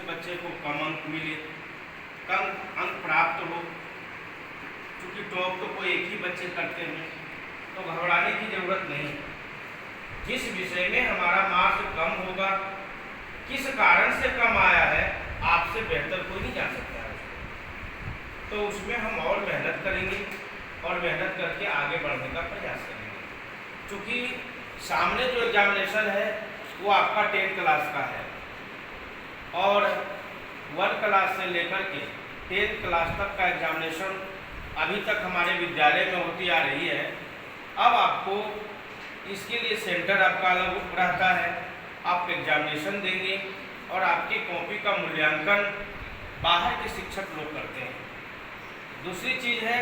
किसी बच्चे को कम अंक मिले, कम अंक प्राप्त हो, क्योंकि टॉप तो कोई एक ही बच्चे करते हैं, तो घबराने की ज़रूरत नहीं। जिस विषय में हमारा मार्क्स कम होगा, किस कारण से कम आया है, आपसे बेहतर कोई नहीं जान सकता है। तो उसमें हम और मेहनत करेंगे और मेहनत करके आगे बढ़ने का प्रयास करेंगे। क्योंकि सामने जो एग्जामिनेशन है वो आपका 10th क्लास का है और 1 क्लास से लेकर के 10th क्लास तक का एग्जामिनेशन अभी तक हमारे विद्यालय में होती आ रही है। अब आपको इसके लिए सेंटर आपका अलग रहता है, आप एग्जामिनेशन देंगे और आपकी कॉपी का मूल्यांकन बाहर के शिक्षक लोग करते हैं। दूसरी चीज़ है,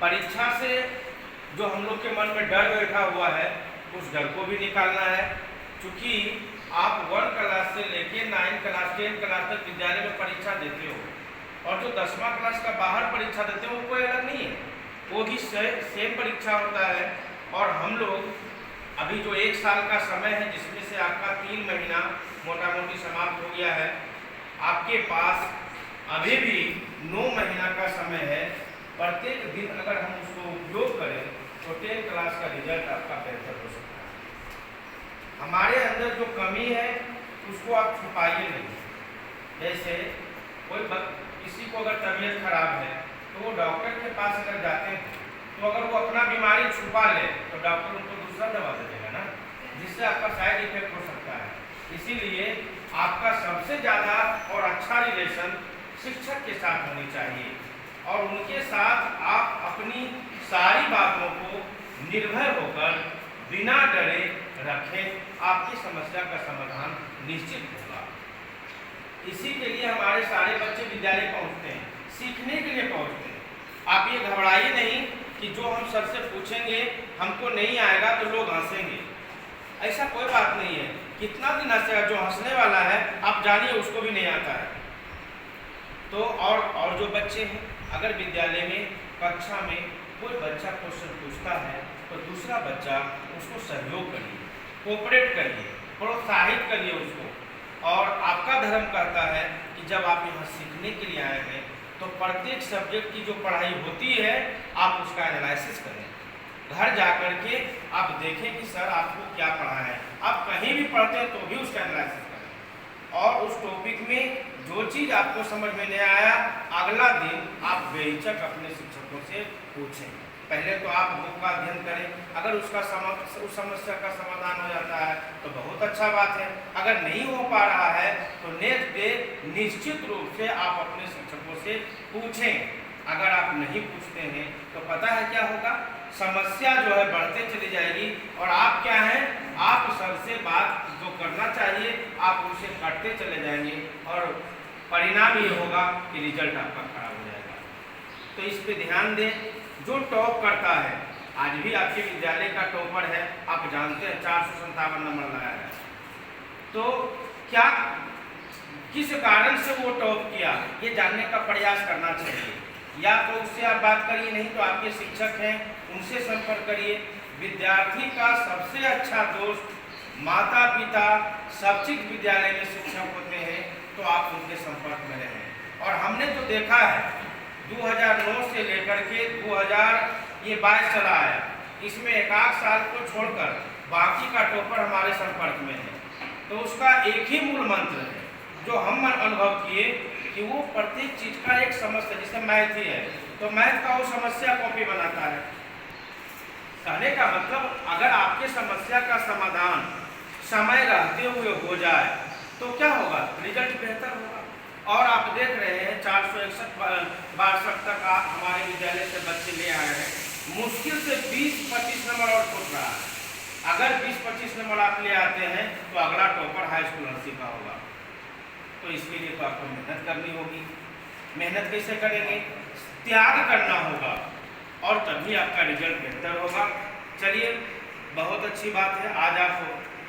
परीक्षा से जो हम लोग के मन में डर बैठा हुआ है उस डर को भी निकालना है। क्योंकि आप 1 क्लास से लेके 9 क्लास 10 क्लास तक विद्यालय में परीक्षा देते हो और जो 10वां क्लास का बाहर परीक्षा देते हो वो कोई अलग नहीं है, वो भी सेम परीक्षा होता है। और हम लोग अभी जो 1 साल का समय है जिसमें से आपका 3 महीना मोटा मोटी समाप्त हो गया है, आपके पास अभी भी 9 महीना का समय है। प्रत्येक दिन अगर हम उसको उपयोग करें तो 10 क्लास का रिजल्ट आपका बेहतर हो सकता है। हमारे अंदर जो कमी है उसको आप छुपाइए नहीं। जैसे किसी को अगर तबीयत खराब है तो वो डॉक्टर के पास अगर जाते हैं तो अगर वो अपना बीमारी छुपा ले तो डॉक्टर उनको दूसरा दवा दे देगा ना, जिससे आपका साइड इफेक्ट हो सकता है। इसीलिए आपका सबसे ज़्यादा और अच्छा रिलेशन शिक्षक के साथ होनी चाहिए और उनके साथ आप अपनी सारी बातों को निर्भय होकर बिना डरे रखें, आपकी समस्या का समाधान निश्चित होगा। इसी के लिए हमारे सारे बच्चे विद्यालय पहुंचते हैं, सीखने के लिए पहुंचते हैं। आप ये घबराइए नहीं कि जो हम सर से पूछेंगे हमको नहीं आएगा तो लोग हंसेंगे, ऐसा कोई बात नहीं है। कितना दिन हंसेगा, जो हंसने वाला है आप जानिए उसको भी नहीं आता है। तो और जो बच्चे हैं, अगर विद्यालय में कक्षा में कोई बच्चा क्वेश्चन पूछता है तो दूसरा बच्चा उसको सहयोग करिए, कोऑपरेट करिए, प्रोत्साहित करिए उसको। और आपका धर्म कहता है कि जब आप यहाँ सीखने के लिए आए हैं तो प्रत्येक सब्जेक्ट की जो पढ़ाई होती है आप उसका एनालिसिस करें। घर जा कर के आप देखें कि सर आपको क्या पढ़ा है, आप कहीं भी पढ़ते हैं तो भी उसका एनालिसिस करें और उस टॉपिक में जो चीज़ आपको समझ में नहीं आया अगला दिन आप बेहिचक अपने शिक्षकों से पूछें। पहले तो आप बुक का अध्ययन करें, अगर उस समस्या का समाधान हो जाता है तो बहुत अच्छा बात है। अगर नहीं हो पा रहा है तो नेक्स्ट डे निश्चित रूप से आप अपने शिक्षकों से पूछें। अगर आप नहीं पूछते हैं तो पता है क्या होगा, समस्या जो है बढ़ते चली जाएगी और आप क्या हैं, आप सर से बात जो करना चाहिए आप उसे करते चले जाएंगे और परिणाम ये होगा कि रिजल्ट आपका खराब हो जाएगा। तो इस पे ध्यान दें। जो टॉप करता है, आज भी आपके विद्यालय का टॉपर है, आप जानते हैं 457 नंबर लाया है, तो क्या किस कारण से वो टॉप किया ये जानने का प्रयास करना चाहिए। या तो उससे आप बात करिए, नहीं तो आपके शिक्षक हैं उनसे संपर्क करिए। विद्यार्थी का सबसे अच्छा दोस्त माता पिता, शैक्षिक विद्यालय में शिक्षक होते हैं, तो आप उनके संपर्क में रहें। और हमने तो देखा है 2009 से लेकर के 2022 चला है, इसमें 1 साल को छोड़कर बाकी का टॉपर हमारे संपर्क में है। तो उसका एक ही मूल मंत्र है जो हम अनुभव किए कि वो प्रत्येक चीज का एक समस्या, जैसे मैथ ही है तो मैथ का वो समस्या कॉपी बनाता है। कहने का मतलब अगर आपके समस्या का समाधान समय रहते हुए हो जाए तो क्या होगा, रिजल्ट बेहतर होगा। और आप देख रहे हैं 461 तक हमारे विद्यालय से बच्चे ले आए हैं, मुश्किल से 20-25 नंबर और छूट रहा है। अगर 20-25 नंबर आप ले आते हैं तो अगला टॉपर हाई स्कूल नर्सिंग का होगा। तो इसके लिए तो आपको मेहनत करनी होगी। मेहनत कैसे करेंगे, त्याग करना होगा और तभी आपका रिजल्ट बेहतर होगा। चलिए, बहुत अच्छी बात है, आज आप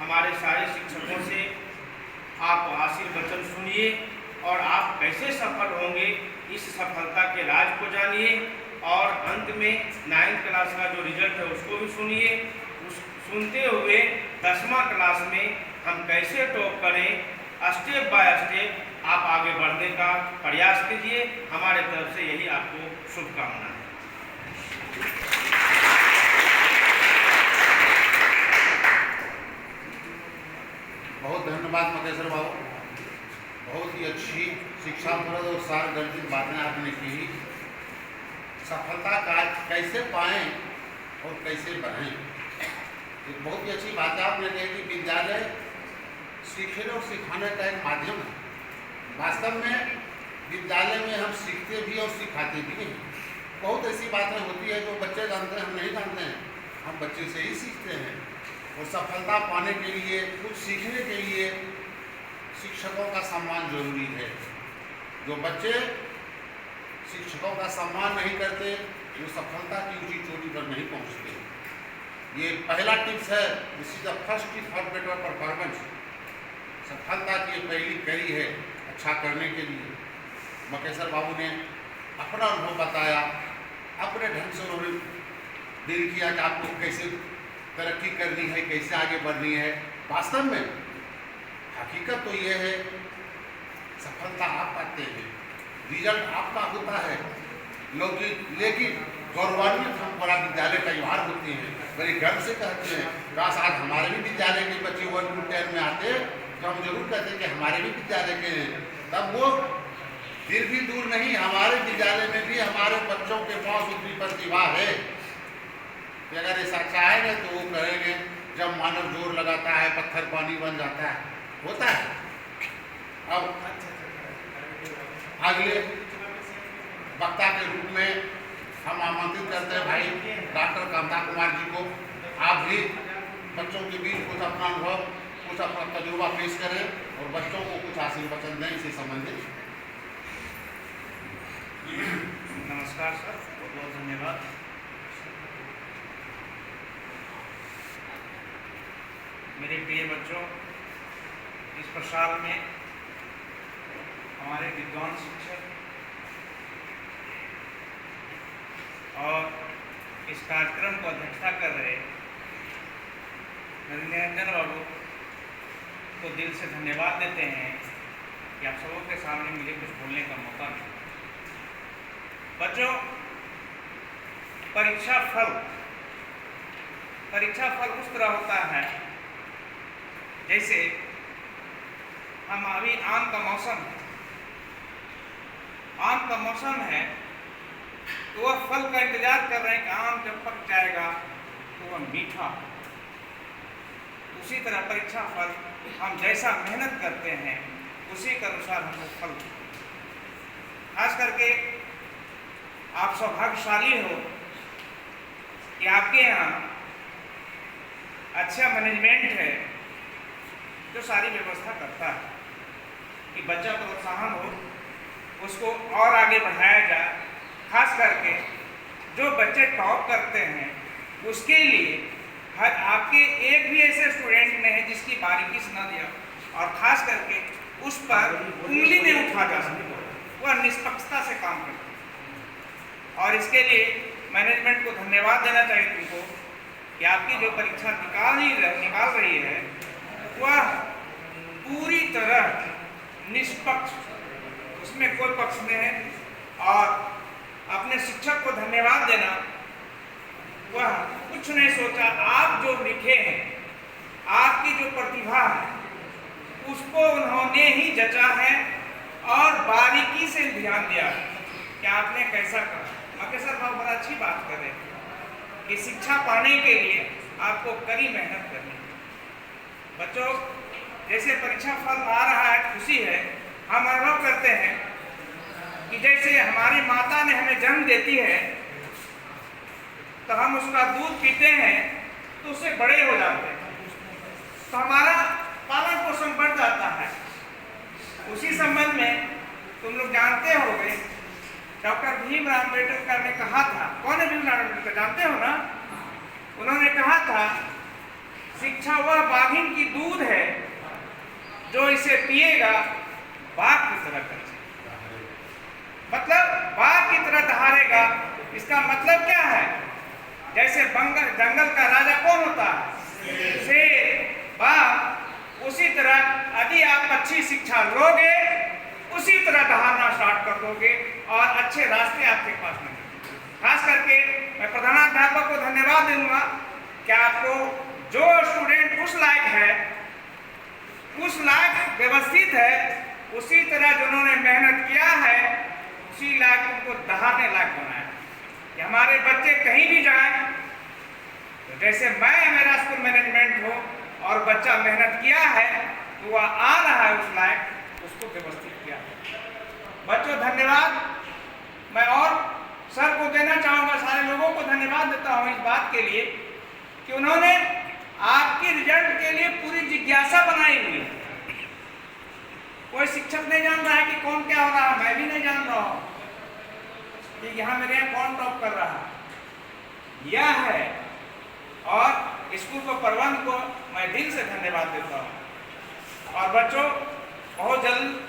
हमारे सारे शिक्षकों से आप आशीर्वचन सुनिए और आप कैसे सफल होंगे इस सफलता के राज को जानिए और अंत में 9th क्लास का जो रिजल्ट है उसको भी सुनिए। सुनते हुए 10वां क्लास में हम कैसे टॉप करें, स्टेप बाय स्टेप आप आगे बढ़ने का प्रयास कीजिए। हमारे तरफ से यही आपको शुभकामना है। बहुत धन्यवाद मकेश्वर बाबू, बहुत ही अच्छी शिक्षाप्रद और सारगर्भित बातें आपने की। सफलता का कैसे पाएं और कैसे बढ़ें, एक बहुत ही अच्छी बात आपने कही कि विद्यालय सीखने और सिखाने का एक माध्यम है। वास्तव में विद्यालय में हम सीखते भी और सिखाते भी हैं। बहुत ऐसी बातें होती है जो बच्चे जानते हैं, हम नहीं जानते हैं, हम बच्चे से ही सीखते हैं। और सफलता पाने के लिए, कुछ सीखने के लिए शिक्षकों का सम्मान जरूरी है। जो बच्चे शिक्षकों का सम्मान नहीं करते वो सफलता की ऊंची चोटी पर नहीं पहुंचते। ये पहला टिप्स है, this is the first tip for better performance. सफलता की पहली कड़ी है अच्छा करने के लिए। मकेश्वर बाबू ने अपना अनुभव बताया, अपने ढंग से उन्होंने डील किया कि आपको कैसे तरक्की करनी है, कैसे आगे बढ़नी है। वास्तव में हकीकत तो ये है, सफलता आप पाते हैं, रिजल्ट आपका होता है, लेकिन गौरवान्वित हम बड़ा विद्यालय परिवार होते हैं, बड़े गर्व से कहते हैं काश आज हमारे भी विद्यालय के बच्चे 1 to 10 में आते तो हम जरूर कहते हैं कि हमारे भी विद्यालय के हैं। तब वो फिर भी दूर नहीं, हमारे विद्यालय में भी हमारे बच्चों के पास उतनी प्रतिभा है कि अगर ऐसा चाहेंगे तो वो करेंगे। जब मानव जोर लगाता है पत्थर पानी बन जाता है, होता है। अब अगले वक्ता के रूप में हम आमंत्रित करते हैं भाई डॉक्टर कांता कुमार जी को। आप भी बच्चों के बीच कुछ अपना अनुभव, कुछ अपना तजुर्बा पेश करें और बच्चों को कुछ आशीर्वचन दें इससे संबंधित। नमस्कार सर, बहुत बहुत धन्यवाद। मेरे प्रिय बच्चों, इस प्रसार में हमारे विद्वान शिक्षक और इस कार्यक्रम को अध्यक्षता कर रहे निरंजन बाबू को दिल से धन्यवाद देते हैं कि आप सबों के सामने मुझे कुछ बोलने का मौका मिला। बच्चों, परीक्षा फल उस तरह होता है जैसे हम अभी आम का मौसम है तो वह फल का इंतजार कर रहे हैं कि आम जब पक जाएगा तो वह मीठा। उसी तरह परीक्षा फल हम जैसा मेहनत करते हैं उसी के अनुसार हमको फल। खास करके आप सौभाग्यशाली हो कि आपके यहाँ अच्छा मैनेजमेंट है जो सारी व्यवस्था करता है कि बच्चा प्रोत्साहन हो, उसको और आगे बढ़ाया जाए। खास करके जो बच्चे टॉप करते हैं उसके लिए हर आपके एक भी ऐसे स्टूडेंट नहीं है जिसकी बारीकी से न दिया और खास करके उस पर उंगली नहीं उठा जा सके। वह निष्पक्षता से काम करते हैं और इसके लिए मैनेजमेंट को धन्यवाद देना चाहिए तुमको कि आपकी जो परीक्षा निकाल रही है वह पूरी तरह निष्पक्ष, उसमें कोई पक्ष नहीं है। और अपने शिक्षक को धन्यवाद देना, वह कुछ नहीं सोचा, आप जो लिखे हैं, आपकी जो प्रतिभा है उसको उन्होंने ही जचा है और बारीकी से ध्यान दिया कि आपने कैसा कहा। मकेश्वर बाबू बड़ा अच्छी बात कर रहे हैं कि शिक्षा पाने के लिए आपको कड़ी मेहनत करनी है। बच्चों, जैसे परीक्षा फल आ रहा है, खुशी है, हम अनुभव करते हैं कि जैसे हमारी माता ने हमें जन्म देती है तो हम उसका दूध पीते हैं तो उससे बड़े हो जाते हैं, तो हमारा पालन पोषण बढ़ जाता है। उसी संबंध में तुम लोग जानते होंगे डॉक्टर भीमराव अम्बेडकर ने कहा था, कौन है भीमराव अम्बेडकर, जानते हो ना? उन्होंने कहा था शिक्षा वह बाघिन की दूध है जो इसे पिएगा बाघ की तरह कर, मतलब बाघ की तरह दहाड़ेगा। इसका मतलब क्या है? जैसे जंगल का राजा कौन होता है? शेर, बाघ। उसी तरह यदि आप अच्छी शिक्षा लोगे करोगे और अच्छे रास्ते आपके पास में। खास करके मैं प्रधानाध्यापक को धन्यवाद दूंगा कि आपको जो स्टूडेंट उस लायक है, उस लायक व्यवस्थित है, उसी तरह जिन्होंने मेहनत किया है उसी लायक उनको दहाड़ने लायक बनाया कि हमारे बच्चे कहीं भी जाएं तो जैसे मेरा स्कूल मैनेजमेंट हो और बच्चा मेहनत किया है तो वह आ रहा है उस लायक, उसको व्यवस्थित किया। बच्चों धन्यवाद। मैं और सर को देना चाहूँगा, सारे लोगों को धन्यवाद देता हूँ इस बात के लिए कि उन्होंने आपके रिजल्ट के लिए पूरी जिज्ञासा बनाई हुई है। कोई शिक्षक नहीं जान रहा है कि कौन क्या हो रहा है, मैं भी नहीं जान रहा हूँ कि यहाँ मेरे यहाँ कौन टॉप कर रहा है। यह है और स्कूल को प्रबंध को मैं दिल से धन्यवाद देता हूँ। और बच्चों बहुत जल्द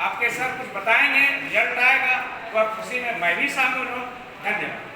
आपके सर कुछ बताएंगे, रिजल्ट आएगा तो आप खुशी में मैं भी शामिल हूँ। धन्यवाद।